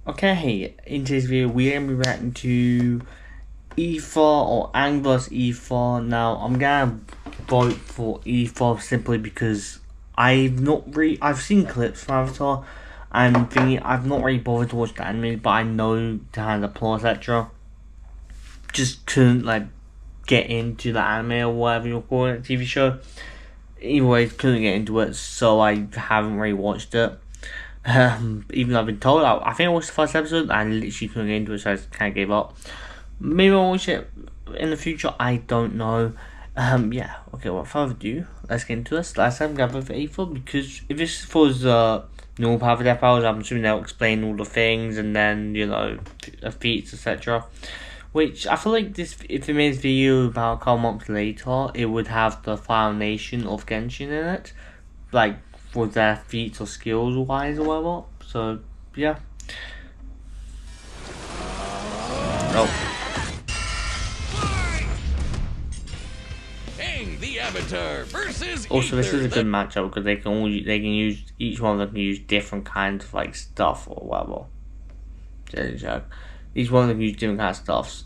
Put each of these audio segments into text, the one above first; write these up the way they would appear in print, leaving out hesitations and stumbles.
Okay, in today's video we're going to be reacting to AVATER or Aang vs AVATER. Now I'm going to vote for AVATER simply because I've seen clips from AVATER and thinking I've not really bothered to watch the anime, but I know the plot, etc. Just couldn't get into the anime or whatever you call it, TV show. Anyway, couldn't get into it, so I haven't really watched it. Even though I've been told, I think I watched the first episode and I literally couldn't get into it, so I just kind of gave up. Maybe I'll watch it in the future, I don't know. Yeah, okay, without further ado, let's get into this. Last time I got for AVATER, because if this was normal Power Death Powers, I'm assuming they'll explain all the things and then, you know, feats, etc. Which, I feel like this, if it made this video about a couple months later, it would have the Fire Nation of GENSHIN in it. Like, for their feats or skills wise or whatever. So yeah. Aang the Avatar versus Also, this is a good the matchup because they can use, each one of them can use different kinds of stuff or whatever. Each one of them use different kinds of stuffs.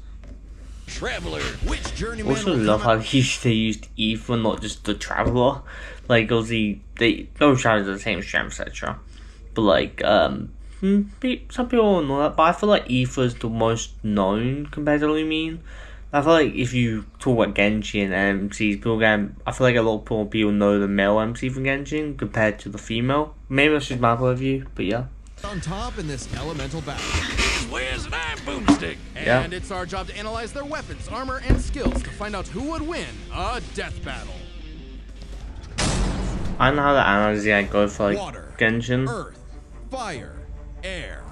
Traveler. Which journeyman? Also love how they used AVATER, not just the Traveler. Like obviously those travelers are the same strength, etc. But some people don't know that. But I feel like AVATER is the most known compared to Lumine. I feel like if you talk about Genshin and MCs, I feel like a lot of people know the male MC from Genshin compared to the female. Maybe that's just my point of view, but yeah. On top in this elemental battle. Wiz and I'm Boomstick. And it's our job to analyze their weapons, armor, and skills to find out who would win a death battle. I know how the analysis go for Water, Genshin. earth, fire, air.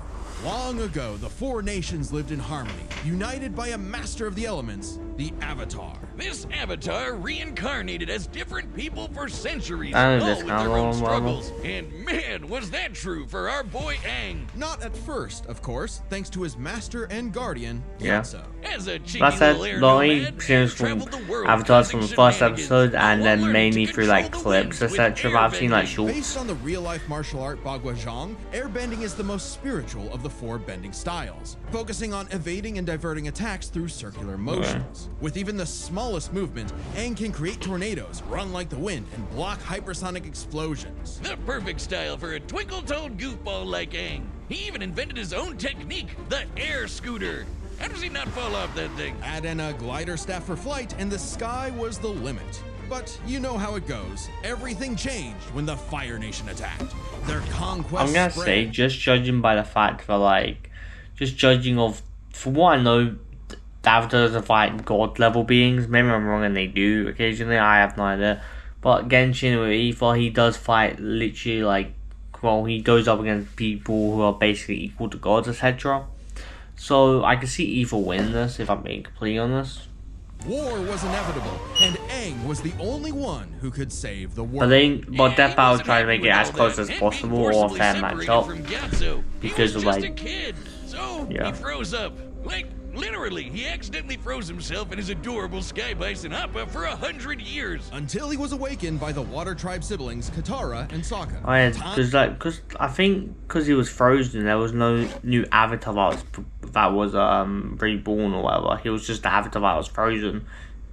Long ago, the four nations lived in harmony, united by a master of the elements, the Avatar. This Avatar reincarnated as different people for centuries, I know all this with kind their of own one, struggles. And man, was that true for our boy Aang. Not at first, of course, thanks to his master and guardian, Yeah. Yatso. As a cheeky That's it. little air The only nomad, series Aang from traveled the world Avatars from the causing first shenanigans, episode, and while then learning mainly to through control the clips, winds with etc. But I've seen airbending. shorts. Based on the real-life martial art Bagua Zhang, airbending is the most spiritual of the four bending styles, focusing on evading and diverting attacks through circular motions. With even the smallest movement, Aang can create tornadoes, run like the wind, and block hypersonic explosions. The perfect style for a twinkle-toed goofball like Aang. He even invented his own technique, the air scooter. How does he not fall off that thing? Add in a glider staff for flight, and the sky was the limit. But you know how it goes. Everything changed when the Fire Nation attacked. Their conquest I'm gonna spread. say, just judging by the fact that just judging of, for what I know, the Avatars are fighting god level beings. Maybe I'm wrong and they do occasionally, I have no idea. But Genshin with AVATER, he does fight literally he goes up against people who are basically equal to gods, etc. So I can see AVATER win this, if I'm being completely honest. War was inevitable, and Aang was the only one who could save the world. But Death Battle try to make it as all close that as and possible being or a forcibly fair separated matchup. from Gyatso. He Because was of, just a kid, so yeah. he froze up. Literally, he accidentally froze himself and his adorable sky bison Appa for 100 years. Until he was awakened by the Water Tribe siblings Katara and Sokka. Oh yeah, because I think because he was frozen, there was no new Avatar that was reborn or whatever. He was just the Avatar that was frozen.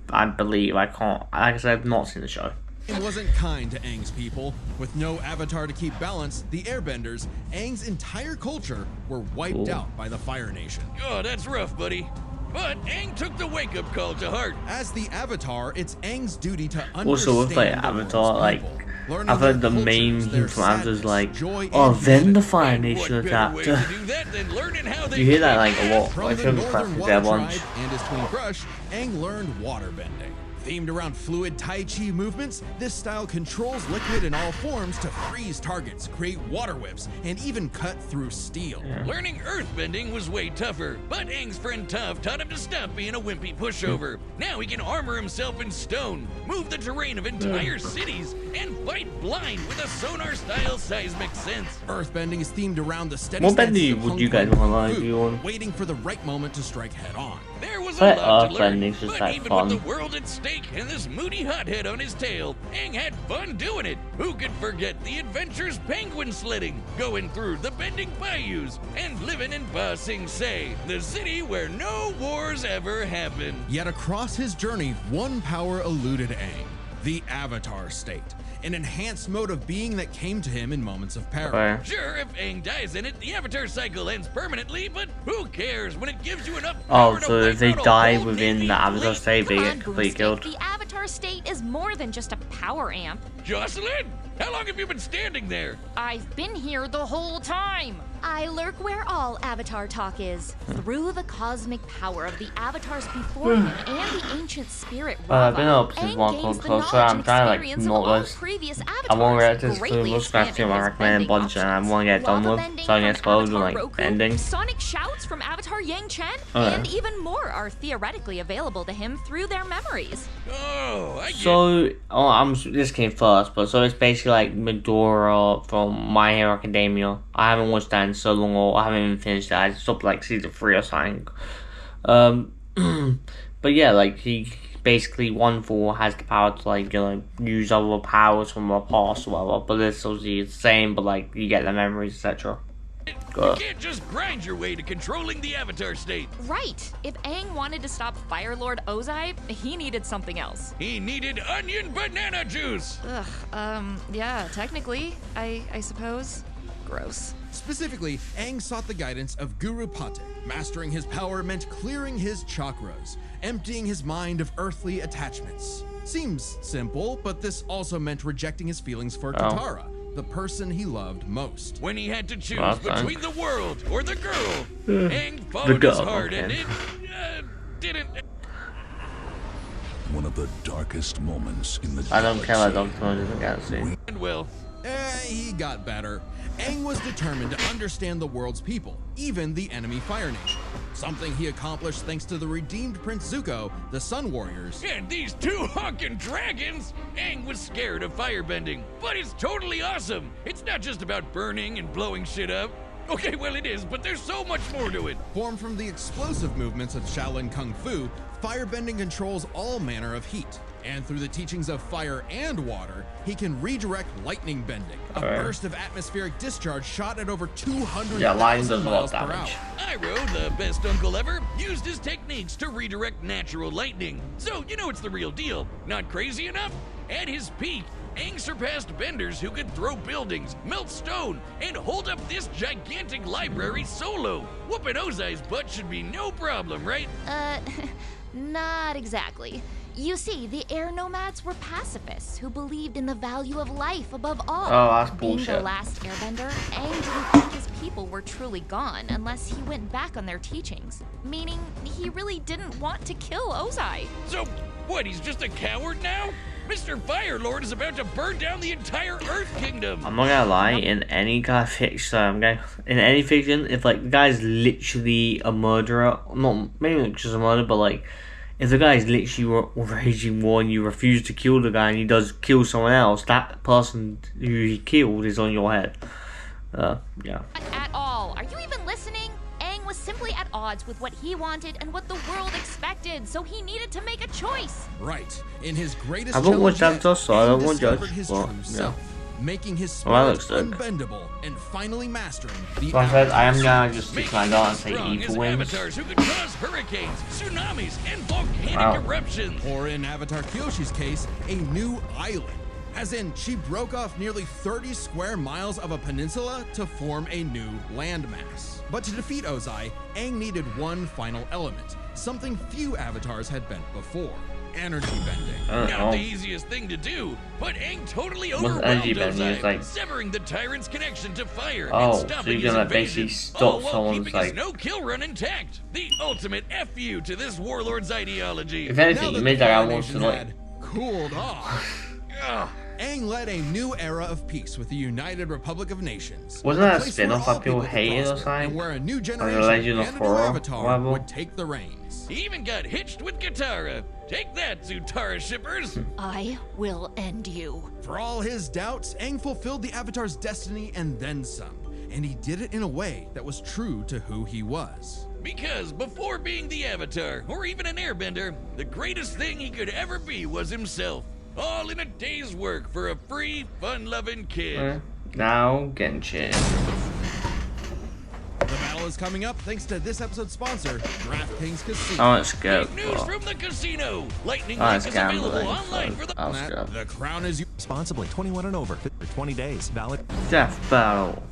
I believe. Like I said, I've not seen the show. It wasn't kind to Aang's people. With no Avatar to keep balance, the Airbenders, Aang's entire culture, were wiped out by the Fire Nation. Oh, that's rough, buddy. But Aang took the wake-up call to heart. As the Avatar, it's Aang's duty to understand Also with the Avatar, world's people, learning I've heard their the main cultures, thing their from Avatar is sadness, joy, oh, and then the humanity. Fire And Nation what better way attacked. to do that than learning how they You hear that think? a lot. From I the feel Northern the Water bunch. Tribe and his twin crush, Aang learned waterbending. Themed around fluid Tai Chi movements, this style controls liquid in all forms to freeze targets, create water whips, and even cut through steel. Learning earthbending was way tougher, but Aang's friend Toph taught him to stop being a wimpy pushover. Now he can armor himself in stone, move the terrain of entire cities, and fight blind with a sonar-style seismic sense. Earthbending is themed around the steady What stance bending of would Hung you guys Kong want Fu, to do on? waiting for the right moment to strike head on. There was was a But lot to learn, Earthbending's just but like even fun. with the world at stake and this moody hothead on his tail, Aang had fun doing it. Who could forget the adventures penguin sledding, going through the bending bayous, and living in Ba Sing Se, the city where no wars ever happened. Yet across his journey, one power eluded Aang, the Avatar state, an enhanced mode of being that came to him in moments of peril. Okay. Sure, if Aang dies in it, the Avatar cycle ends permanently, but who cares when it gives you enough Oh, power to so if wipe they out a die whole within navy the Avatar fleet? state, they Come get on, completely Boomstick. killed. The Avatar state is more than just a power amp. Jocelyn, how long have you been standing there? I've been here the whole time. I lurk where all Avatar talk is. Through the cosmic power of the Avatars before him and the ancient spirit I've been Rava, up since Aang one gains the close, so knowledge I'm and trying to like experience of not all this. previous I want to Avatars, get this greatly look back to expanding my his recommended bending bunch and I options. want to get done Lava with, bending so I guess from we'll do Avatar like Roku, ending. Sonic shouts from Avatar Yang Chen, Okay. and even more are theoretically available to him through their memories. Oh, I get So, this came first, but so it's basically like Medora from My Hero Academia. I haven't watched that in so long, or I haven't even finished that. I stopped like season 3 or something. But yeah, like he basically 1-4 has the power to like use other powers from the past or whatever. But it's obviously the same, but like you get the memories, etc. You can't just grind your way to controlling the Avatar state. Right. If Aang wanted to stop Fire Lord Ozai, he needed something else. He needed onion banana juice. Yeah, technically, I suppose. Gross. Specifically, Aang sought the guidance of Guru Pate. Mastering his power meant clearing his chakras, emptying his mind of earthly attachments. Seems simple, but this also meant rejecting his feelings for Katara, the person he loved most. When he had to choose Well, thanks. between the world or the girl, Aang followed girl, his heart, and okay. it didn't. One of the darkest moments in the I don't care about galaxy. Doctor Who in the Galaxy. end well. He got better. Aang was determined to understand the world's people, even the enemy Fire Nation. Something he accomplished thanks to the redeemed Prince Zuko, the Sun Warriors, And these two honking dragons! Aang was scared of firebending, but it's totally awesome. It's not just about burning and blowing shit up. Okay, well it is, but there's so much more to it. formed from the explosive movements of Shaolin Kung Fu. Firebending controls all manner of heat. And through the teachings of fire and water, he can redirect lightning bending, a burst of atmospheric discharge shot at over 200,000 Yeah, lightning does a lot miles of per damage. hour. Iroh, the best uncle ever, used his techniques to redirect natural lightning. So, you know it's the real deal. Not crazy enough? At his peak, Aang surpassed benders who could throw buildings, melt stone, and hold up this gigantic library solo. Whooping Ozai's butt should be no problem, right? Not exactly. You see, the air nomads were pacifists who believed in the value of life above all. Oh, that's Being the bullshit. last airbender, Aang didn't think his people were truly gone unless he went back on their teachings, meaning he really didn't want to kill Ozai. So, what, he's just a coward now? Mr. Fire Lord is about to burn down the entire Earth Kingdom. I'm not gonna lie, in any kind of fiction, in any fiction, if like the guy's literally a murderer, not maybe not just a murderer, but like if the guy's literally waging war and you refuse to kill the guy and he does kill someone else, that person who he killed is on your head. Yeah. Not at all. Are you even listening? Aang was simply at odds with what he wanted and what the world expected, so he needed to make a choice. Right. In his greatest I haven't challenge watched that yet, just so I don't Aang want to judge, discovered his but, true yeah. self, making his Well, that spirit looks sick. unbendable and finally mastering the So I said I am Avatar. gonna just stick my gun and say Strong evil as wins. avatars who could cause hurricanes, tsunamis, and volcanic Wow. eruptions. Or in Avatar Kyoshi's case, a new island. As in, she broke off nearly 30 square miles of a peninsula to form a new landmass. But to defeat Ozai, Aang needed one final element, something few avatars had bent before: energy bending. Not the easiest thing to do, but Aang totally What's overwhelmed energy bending? Ozai, It's like- severing the tyrant's connection to fire Oh, and so stopping you're his gonna invasion, basically stop all while someone's, keeping his like- no-kill run intact. The ultimate FU to this warlord's ideology. If Now anything, that you the made that I Fire want to Nation like. had cooled off, Ugh. Aang led a new era of peace with the United Republic of Nations. Wasn't that a place where spin-off all that people could hated or prosper, something? and where a new Legend generation of and a new Korra, avatar whatever. would take the reins. He even got hitched with Katara. Take that, Zutara shippers. I will end you. For all his doubts, Aang fulfilled the Avatar's destiny and then some. and he did it in a way that was true to who he was. Because before being the Avatar, or even an airbender, the greatest thing he could ever be was himself. All in a day's work for a free, fun-loving kid. Now, Genshin. The battle is coming up thanks to this episode's sponsor, DraftKings Casino. Oh, let's go. Big news from the casino. Lightning Oh, Link it's is available gambling. online for the... Let's go. The crown is Responsibly, 21 and over, for 20 days, valid. Death battle.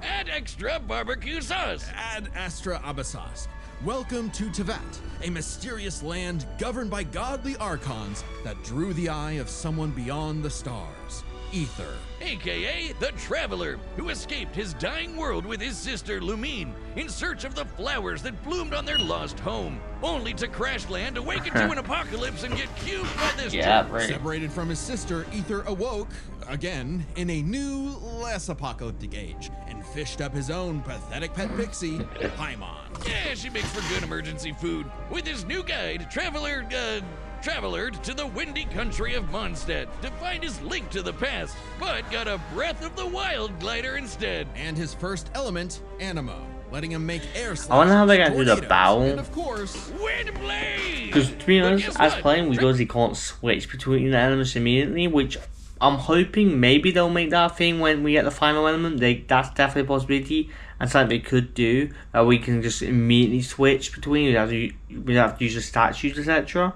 Add extra barbecue sauce. Ad Astra Abyssos. Welcome to Tevat, a mysterious land governed by godly archons that drew the eye of someone beyond the stars, Ether. AKA the Traveler, who escaped his dying world with his sister Lumine in search of the flowers that bloomed on their lost home, only to crash land, awaken to an apocalypse, and get cubed by this Yeah, jerk. right. Separated from his sister, Ether awoke, again, in a new, less apocalyptic age, and fished up his own pathetic pet pixie, Paimon. Yeah, she makes for good emergency food. With his new guide, Traveler to the windy country of Mondstadt to find his link to the past, but got a Breath of the Wild glider instead. And his first element, Animo, letting him make air I wonder how they're slashes, gonna do the tornadoes, battle. and of course, Wind blade! Because to be But honest, guess as what? playing with yours, he can't switch between the elements immediately, which I'm hoping maybe they'll make that thing when we get the final element. That's definitely a possibility, and something they could do, that we can just immediately switch between. We have to use the statues, etc.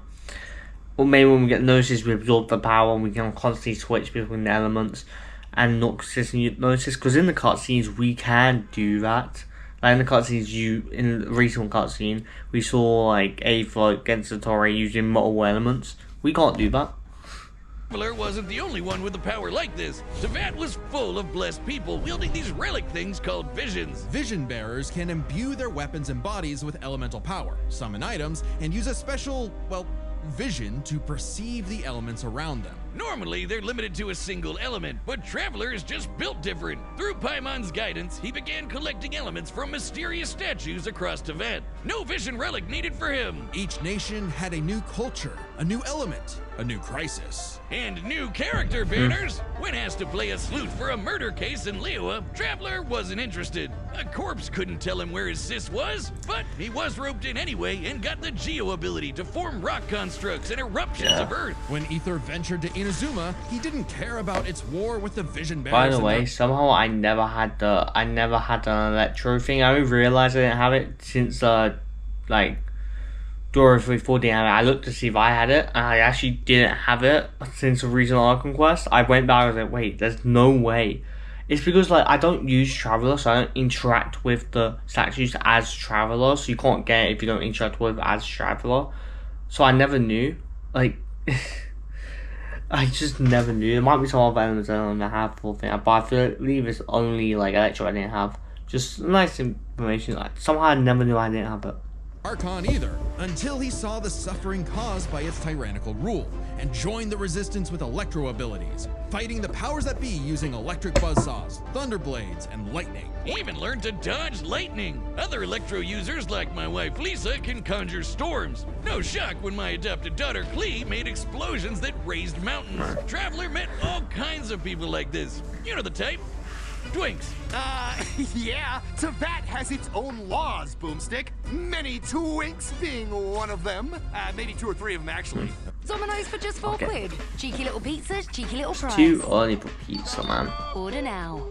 Or maybe when we get notices, we absorb the power and we can constantly switch between the elements and not consistently notice. Because in the cutscenes, we can do that. Like in the cutscenes, in the recent cutscene, we saw like Ava against Satori using multiple elements. We can't do that. Traveler wasn't the only one with a power like this. Tevat was full of blessed people wielding these relic things called visions. vision bearers can imbue their weapons and bodies with elemental power, summon items, and use a special, well, vision to perceive the elements around them. Normally, they're limited to a single element, but Traveler is just built different. Through Paimon's guidance, he began collecting elements from mysterious statues across Tevat. No vision relic needed for him. Each nation had a new culture, a new element, a new crisis. And new character banners. When asked to play a sleuth for a murder case in Liyue, Traveler wasn't interested. A corpse couldn't tell him where his sis was, but he was roped in anyway and got the Geo ability to form rock constructs and eruptions of Earth. When Ether ventured to Inazuma, he didn't care about its war with the vision bearers. By the and way, their- somehow I never had an electro thing. I only realized I didn't have it since like Dora 340 didn't have it. I looked to see if I had it, and I actually didn't have it since the recent Archon Quest. I went back, I was like, wait, there's no way. It's because like I don't use Traveler, so I don't interact with the statues as Traveler, so you can't get it if you don't interact with it as Traveler. So I never knew. Like I just never knew. There might be some other elements I don't have for thing, but I believe it's only like Electro I didn't have. Just nice information. Like somehow I never knew I didn't have it. Archon either, until he saw the suffering caused by its tyrannical rule, and joined the resistance with electro abilities, fighting the powers that be using electric buzzsaws, thunder blades, and lightning. He even learned to dodge lightning. Other electro users like my wife Lisa can conjure storms. No shock when my adopted daughter Klee made explosions that raised mountains. Traveler met all kinds of people like this. You know the type. Twinks. Yeah, Tevat has its own laws, Boomstick. Many twinks being one of them. Maybe 2 or 3 of them, actually. Domino's for just £4. Cheeky little pizzas, cheeky little price. Too early for pizza, man. Order now.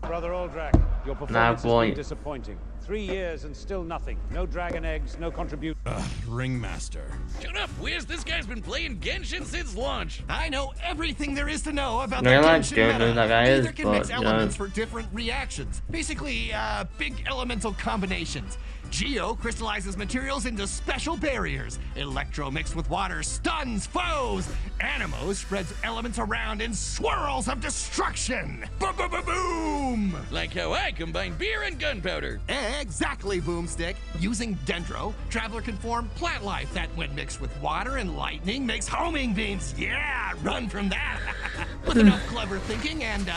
Brother Aldrak, your performance has boy. been disappointing. 3 years and still nothing. No dragon eggs, no contribution. Ringmaster. Shut up, Wiz. This guy's been playing Genshin since launch. I know everything there is to know about No, the I Genshin don't know meta. who that guy is, Either can mix but, you know. elements for different reactions. Basically, big elemental combinations. Geo crystallizes materials into special barriers. Electro mixed with water stuns foes. Animo spreads elements around in swirls of destruction. Boom! Like how I combine beer and gunpowder. Exactly, Boomstick. Using Dendro, Traveler can form plant life that, when mixed with water and lightning, makes homing beams. Yeah, run from that. With enough clever thinking and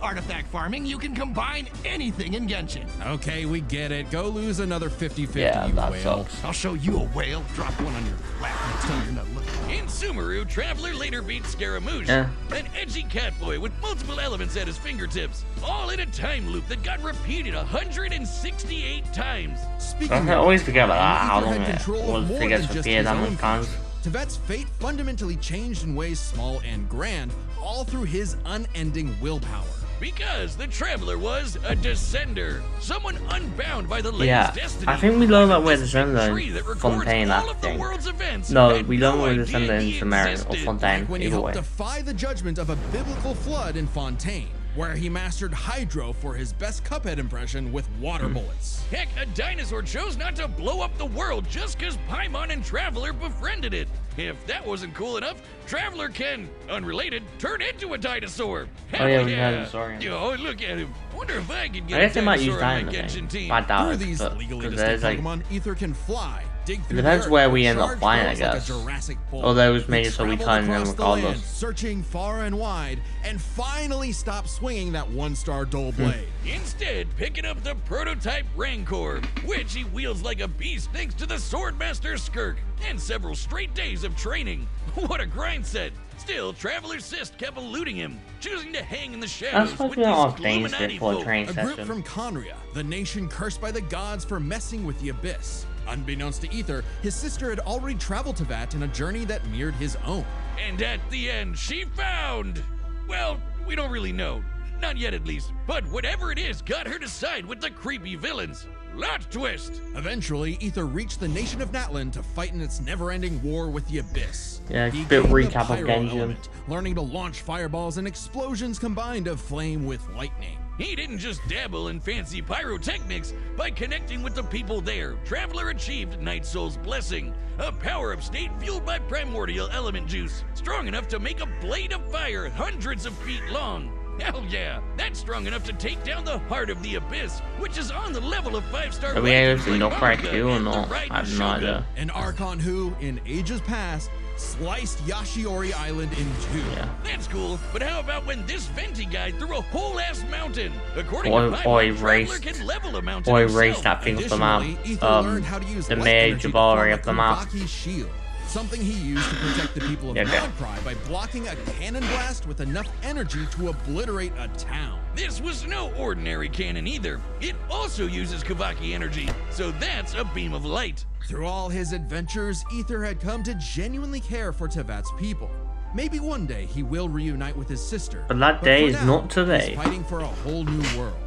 artifact farming, you can combine anything in Genshin. Okay, we get it. Go lose another 50-50, Yeah, you that whale. sucks. I'll show you a whale. Drop one on your lap next time you're not looking. In Sumeru, Traveler later beat Scaramouche, Yeah. an edgy catboy with multiple elements at his fingertips, all in a time loop that got repeated 168 times. Speaking I always forget about time, that, how Ether long had it control of was more to get than just repeated his that own many times. Tevet's fate fundamentally changed in ways small and grand, all through his unending willpower. Because the Traveler was a descender, someone unbound by the Yeah, latest destiny. I think we learned that we're This Descender tree that in records Fontaine, all I of the think. world's events No, had we learned we're idea Descender in he Samaria or existed. Fontaine, When he either helped way. defy the judgment of a biblical flood in Fontaine, where he mastered Hydro for his best Cuphead impression with water bullets. Heck, a dinosaur chose not to blow up the world just because Paimon and Traveler befriended it. If that wasn't cool enough, Traveler can, unrelated, turn into a dinosaur. Hell yeah, we had a dinosaur. Yo, look at him. Wonder if I could get I guess a they might use dinosaur on that my in the Genshin thing. team. I doubt Through it, these but legally because distinct there's like, Pokemon, Ether can fly, dig through depends the earth, where we end up charge flying, I girls like a guess. Jurassic Bull. Or those made He it so we traveled can't across even the land, regardless. searching far and wide, and finally stopped swinging that one-star dull Hmm. blade. Instead, picking up the prototype Rancor, which he wields like a beast thanks to the Swordmaster Skirk, and several straight days of training. What a grind set! Still, Traveler Sist kept eluding him, choosing to hang in the shadows That's what with we these are things Illuminati for a folk. train A group session. from Conria, the nation cursed by the gods for messing with the Abyss. Unbeknownst to Ether, his sister had already traveled to Vat in a journey that mirrored his own. And at the end, she found... Well, we don't really know. Not yet, at least. But whatever it is got her to side with the creepy villains. Lot twist! Eventually, Ether reached the nation of Natlan to fight in its never-ending war with the Abyss. Yeah, He bit gained the recap of pyro Genshin. element, learning to launch fireballs and explosions combined of flame with lightning. He didn't just dabble in fancy pyrotechnics. By connecting with the people there, Traveler achieved Night Soul's Blessing, a power-up state fueled by primordial element juice, strong enough to make a blade of fire hundreds of feet long. Hell yeah, that's strong enough to take down the heart of the Abyss, which is on the level of 5-star Are we able Vikings to like knock right Monica through or and the not? Raiden I have no Shogun. idea. An Archon who, in ages past, sliced Yashiori Island in two. Yeah. That's cool, but how about when this Venti guy threw a whole ass mountain? According Or to he Paimon, Traveler raced- can level a mountain Or himself. erase that thing off the map. Additionally, Ether learned how to use The light Mage energy to Jabari form a of the map. Kavaki shield, something he used to protect the people of Yeah, okay. Outcry by blocking a cannon blast with enough energy to obliterate a town. This was no ordinary cannon either. It also uses Kavaki energy, so that's a beam of light. Through all his adventures, Ether had come to genuinely care for Tevat's people. Maybe one day he will reunite with his sister. But that day for is now, not today. He's fighting for a whole new world.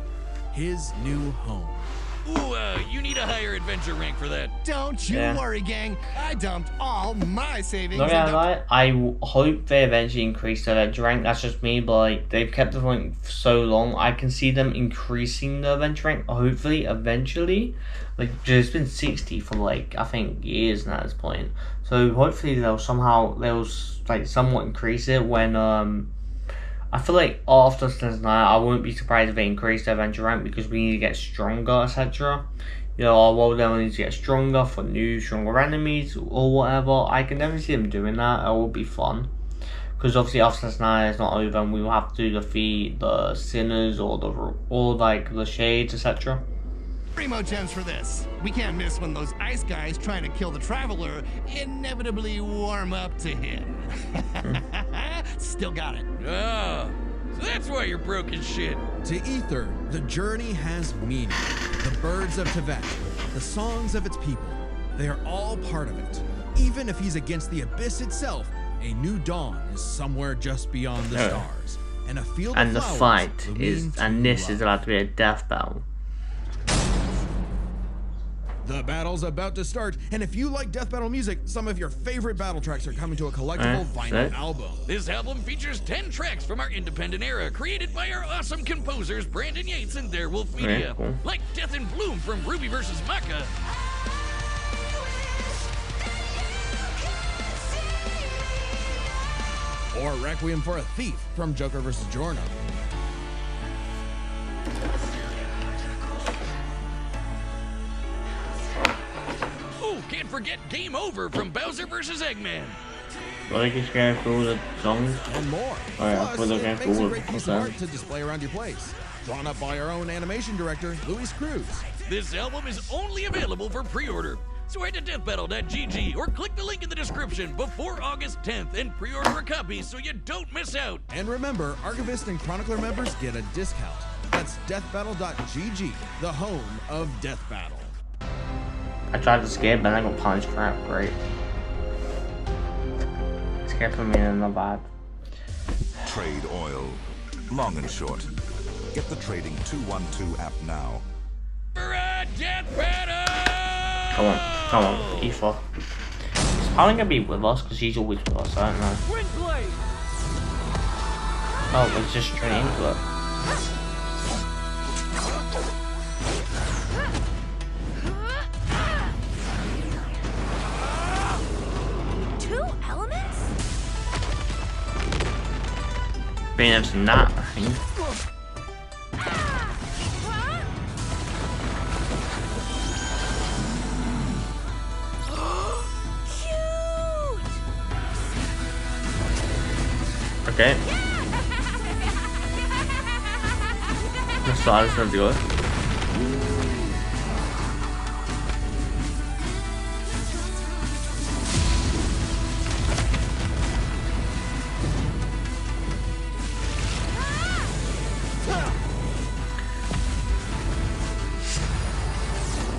His new home. Ooh, you need a higher adventure rank for that. Don't you Yeah. worry, gang. I dumped all my savings. Not into- gonna lie, I hope they eventually increase their adventure rank. That's just me, but like they've kept the rank for so long. I can see them increasing the adventure rank. Hopefully, eventually, like it's been 60 for like I think years now at this point. So hopefully they'll like somewhat increase it when I feel like after Season 9, I won't be surprised if they increase their adventure rank because we need to get stronger, etc. You know, our world level needs to get stronger for new, stronger enemies or whatever. I can never see them doing that. It will be fun. Because obviously after Season 9 is not over and we will have to defeat the sinners or the shades, etc. Primo gems for this. We can't miss when those ice guys trying to kill the Traveler inevitably warm up to him. Still got it. Ah, so that's why you're broke as shit. To Ether, the journey has meaning. The birds of Tevat, the songs of its people, they are all part of it. Even if he's against the Abyss itself, a new dawn is somewhere just beyond the stars. And a field And of the flowers fight will is, mean and true this is love. about to be a death battle. The battle's about to start, and if you like death battle music, some of your favorite battle tracks are coming to a collectible vinyl sick. album. This album features 10 tracks from our independent era, created by our awesome composers Brandon Yates and Their Wolf Media. cool. Like Death and Bloom from Ruby vs. Maka, Or Requiem for a Thief from Joker vs. Giorno. ooh, can't forget Game Over from Bowser vs. Eggman. Well, I just go through all the songs. And more. Oh, yeah, Plus, we're looking it at makes a all great of piece of them. art to display around your place. Drawn up by our own animation director, Luis Cruz. This album is only available for pre-order. So head to deathbattle.gg or click the link in the description before August 10th and pre-order a copy so you don't miss out. And remember, Archivist and Chronicler members get a discount. That's deathbattle.gg, the home of Death Battle. I tried to skip, but I got punished for it. Great. Skipping me in the bad. Trade oil. Long and short. Get the Trading 212 app now. For a death battle! Come on, E4. He's probably gonna be with us because he's always with us, I don't know. Windblade! Oh, let's just straight into it. Two elements? Being able to not, I think. Okay. Let's start this do it.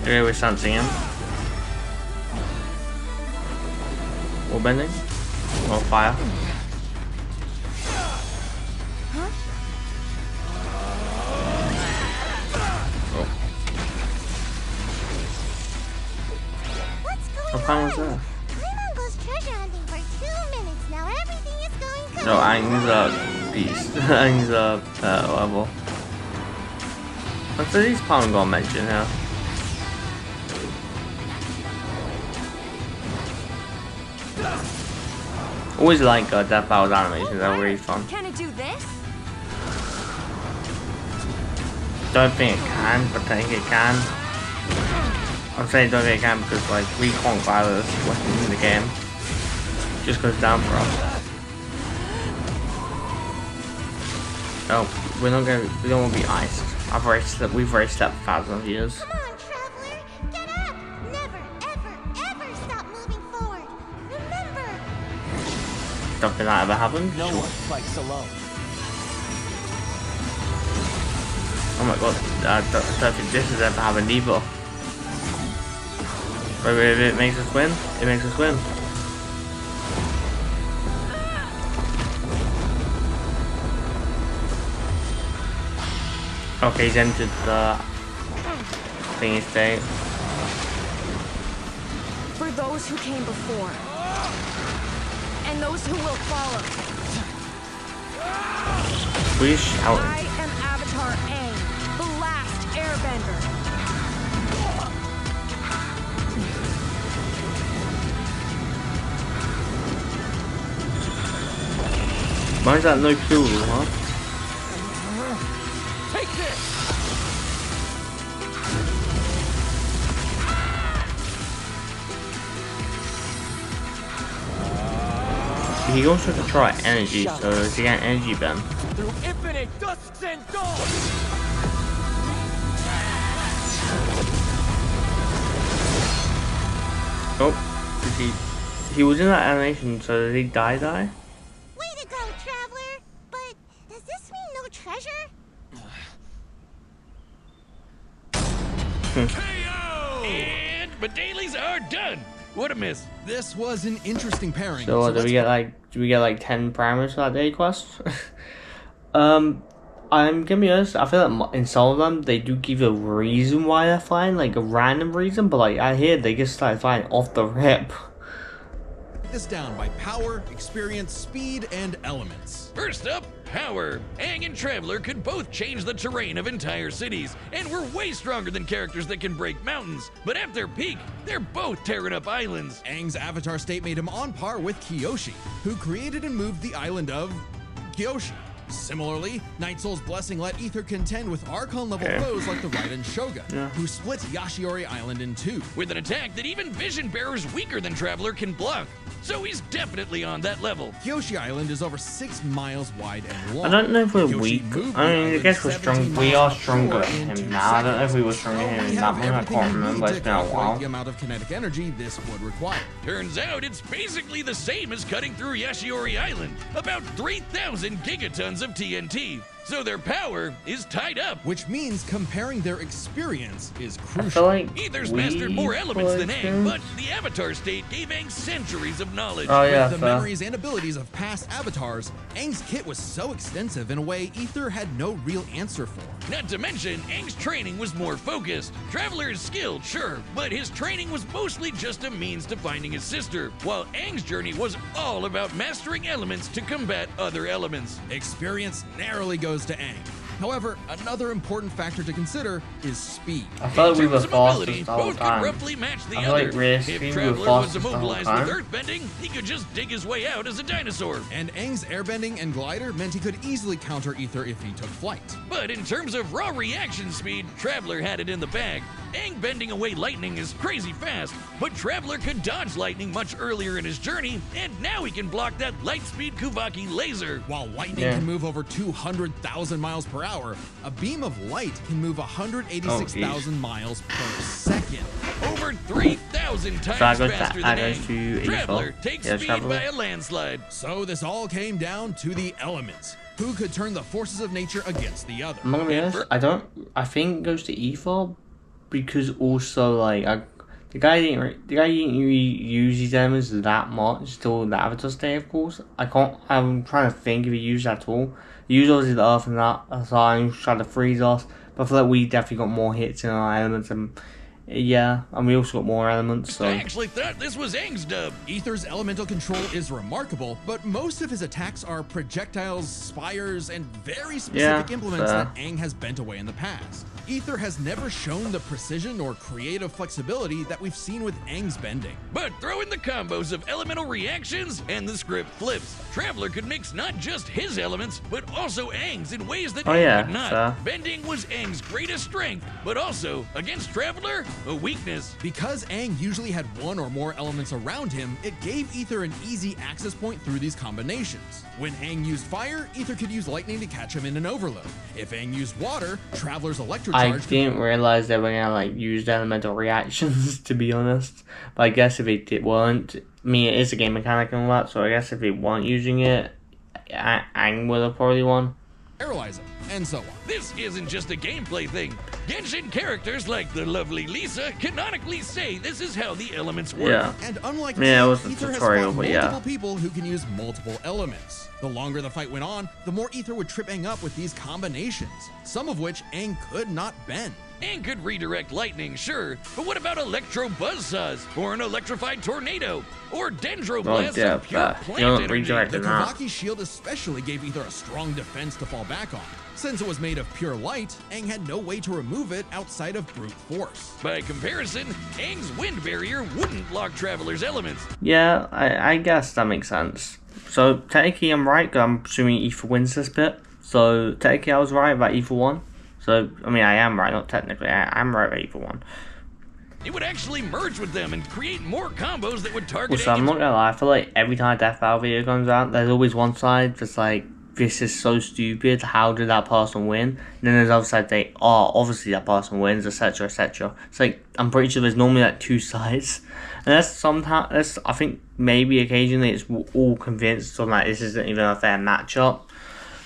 Okay, we're sensing him. Wall bending. Or fire. What time was that? No, Aang's a beast. Aang's a level. What's these Palm gonna mention here? Always like Death Battle's animations, they're really fun. Can it do this? Don't think it can, but I think it can. I'm saying don't think it can because like we can't violate this weapon in the game. It just goes down for us. Oh, we don't want to be iced. We've already slept thousands of years. Come on, traveler, get up! Never, ever, ever stop moving forward. Remember. Something that ever happened? No Sure. one fights alone. Oh my god, I don't think this has ever happened either. Wait, it makes us win? It makes us win. Okay, he's entered the thingy state. For those who came before, and those who will follow. We shouting. I am Avatar Aang, the last airbender. Why is that no cool, huh? Take this! He also control energy, so is he got energy bend? Through infinite dusks and dawns! Oh, is he was in that animation, so did he die? Way to go, traveler! But does this mean no treasure? KO! And my dailies are done. What a miss. This was an interesting pairing. So do we get like 10 parameters for that daily quest? I'm gonna be honest, I feel like in some of them they do give a reason why they're flying, like a random reason, but like I hear they just started flying off the rip. This down by power, experience, speed, and elements. First up, power. Aang and Traveler could both change the terrain of entire cities, and we're way stronger than characters that can break mountains. But at their peak, they're both tearing up islands. Aang's avatar state made him on par with Kyoshi, who created and moved the island of Kyoshi. Similarly, Night Soul's blessing let Ether contend with Archon-level foes like the Raiden Shogun, who split Yashiori Island in two. With an attack that even Vision Bearers weaker than Traveler can block. So he's definitely on that level. Kyoshi Island is over 6 miles wide and long. I don't know if we're Kyoshi weak. moved I mean, I island guess we're 17 strong. We are miles stronger offshore than in him 2 now. I don't know if we were seconds. stronger than We him have that much. I everything can't we remember. need It's to been a calculate while. the amount of kinetic energy this would require. Turns out it's basically the same as cutting through Yashiori Island. About 3,000 gigatons of TNT. So their power is tied up. Which means comparing their experience is crucial. I feel like Ether's mastered more elements than Aang, but the Avatar state gave Aang centuries of knowledge. Oh yeah, With the memories and abilities of past avatars, Aang's kit was so extensive in a way Ether had no real answer for. Not to mention, Aang's training was more focused. Traveler is skilled, sure, but his training was mostly just a means to finding his sister, while Aang's journey was all about mastering elements to combat other elements. Experience narrowly goes to Aang. However, another important factor to consider is speed. I felt like we were In terms of mobility, fastest the whole both could time. roughly match the I feel other. like realistically If we were Traveler was fastest the whole immobilized time. with earthbending, he could just dig his way out as a dinosaur. And Aang's airbending and glider meant he could easily counter Ether if he took flight. But in terms of raw reaction speed, Traveler had it in the bag. Aang bending away lightning is crazy fast, but Traveler could dodge lightning much earlier in his journey, and now he can block that light-speed Kuvaki laser. While lightning can move over 200,000 miles per hour, a beam of light can move 186,000 miles per second. Over 3,000 times faster than Aang. Traveler takes speed by a landslide. So this all came down to the elements. Who could turn the forces of nature against the other? I'm gonna be honest, I think it goes to Ether because also like the guy didn't really use these elements that much till the Avatar state, of course. I'm trying to think if he used that at all. He used obviously the earth and that, so I tried to freeze us, but I feel like we definitely got more hits in our elements and yeah, and we also got more elements, so. I actually thought this was Aang's dub. Ether's elemental control is remarkable, but most of his attacks are projectiles, spires, and very specific implements that Aang has bent away in the past. Ether has never shown the precision or creative flexibility that we've seen with Aang's bending. But throw in the combos of elemental reactions and the script flips. Traveler could mix not just his elements, but also Aang's in ways that Aang could not. Bending was Aang's greatest strength, but also, against Traveler, a weakness. Because Aang usually had one or more elements around him, it gave Ether an easy access point through these combinations. When Aang used fire, Ether could use lightning to catch him in an overload. If Aang used water, Traveler's electro I didn't realize they were gonna like use elemental reactions, to be honest. But I guess if it weren't, I mean, it is a game mechanic and all that, so I guess if they weren't using it, Aang would have probably won. Paralyze him, and so on. This isn't just a gameplay thing. Genshin characters like the lovely Lisa canonically say this is how the elements work. Yeah. And unlike it was a Ether tutorial, has but multiple people who can use multiple elements. The longer the fight went on, the more Ether would trip Aang up with these combinations, some of which Aang could not bend. Aang could redirect lightning, sure, but what about electro buzzsaws, or an electrified tornado, or dendroblast of pure plant energy? The Kavaki shield especially gave Ether a strong defense to fall back on. Since it was made of pure light, Aang had no way to remove it outside of brute force. By comparison, Aang's wind barrier wouldn't block Traveler's elements. Yeah, I guess that makes sense. So technically I'm right, because I'm assuming Ether wins this bit. So technically I was right about Ether won. So, I mean, I am right, not technically, I'm right about Ether won. It would actually merge with them and create more combos that would target Also, I'm not gonna lie, I feel like every time a Death Battle video comes out, there's always one side that's like, this is so stupid, how did that person win? And then there's the other side that, oh, obviously that person wins, etc, etc. It's like, I'm pretty sure there's normally like two sides. And I think maybe occasionally it's all convinced on like, this isn't even a fair matchup.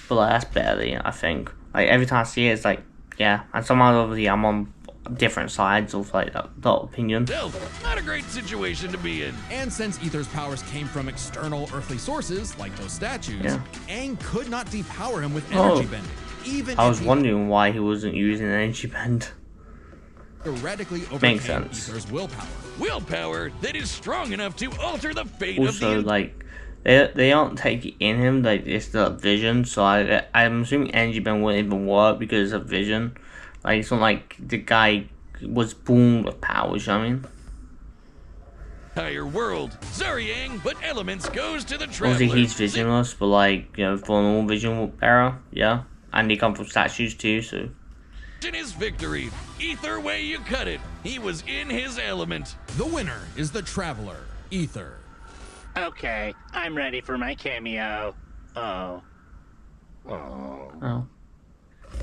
But like, that's barely, I think. Like, every time I see it, it's like, yeah. And somehow, obviously, I'm on different sides of, like, that opinion. Still, not a great situation to be in. And since Ether's powers came from external earthly sources, like those statues, Aang could not depower him with energy bending. Even I was wondering why he wasn't using energy bend. Theoretically Makes overcame sense. Ether's willpower. Willpower that is strong enough to alter the fate Also, of the... like, they aren't taking in him, like, it's the vision, so I'm assuming energy bend wouldn't even work because of vision. Like, it's not like the guy was born with powers, you know what I mean? entire world. Sorry, Aang, but elements goes to the traveler. Obviously he's visionless, but like, you know, for an all vision bearer, yeah. And he come from statues too, so. In his victory, either way you cut it, he was in his element. The winner is the Traveler, Ether. Okay, I'm ready for my cameo. Oh.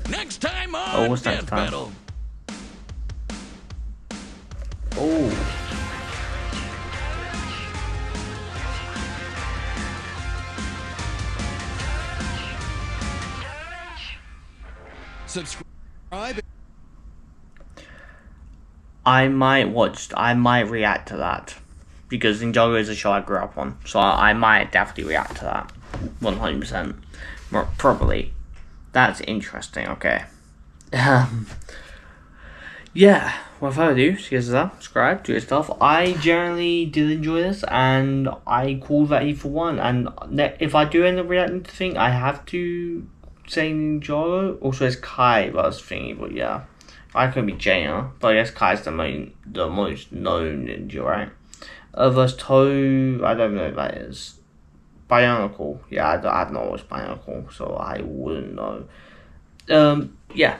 Next time on what's Death next time? Battle. Oh. Subscribe. I might react to that. Because Ninjago is a show I grew up on. So I might definitely react to that. 100%. Probably. That's interesting, okay. Yeah, without ado, guys, subscribe, do your stuff. I generally did enjoy this, and I call that E for 1. And if I do end up reacting to the thing, I have to say Ninjago. Also, it's Kai, but I was thinking, but yeah. I could be Jaina, but I guess Kai's the most known ninja, right? Versus Toe, I don't know what that is. Bionicle, yeah, I've not watched Bionicle, so I wouldn't know. Yeah.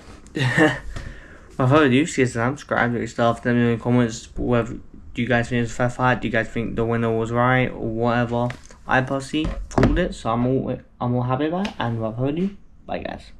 Without ado, subscribe to your stuff. Let me know in the comments whether do you guys think it was a fair fight, do you guys think the winner was right, or whatever. I personally called it, so I'm all happy about it, and without ado, bye guys.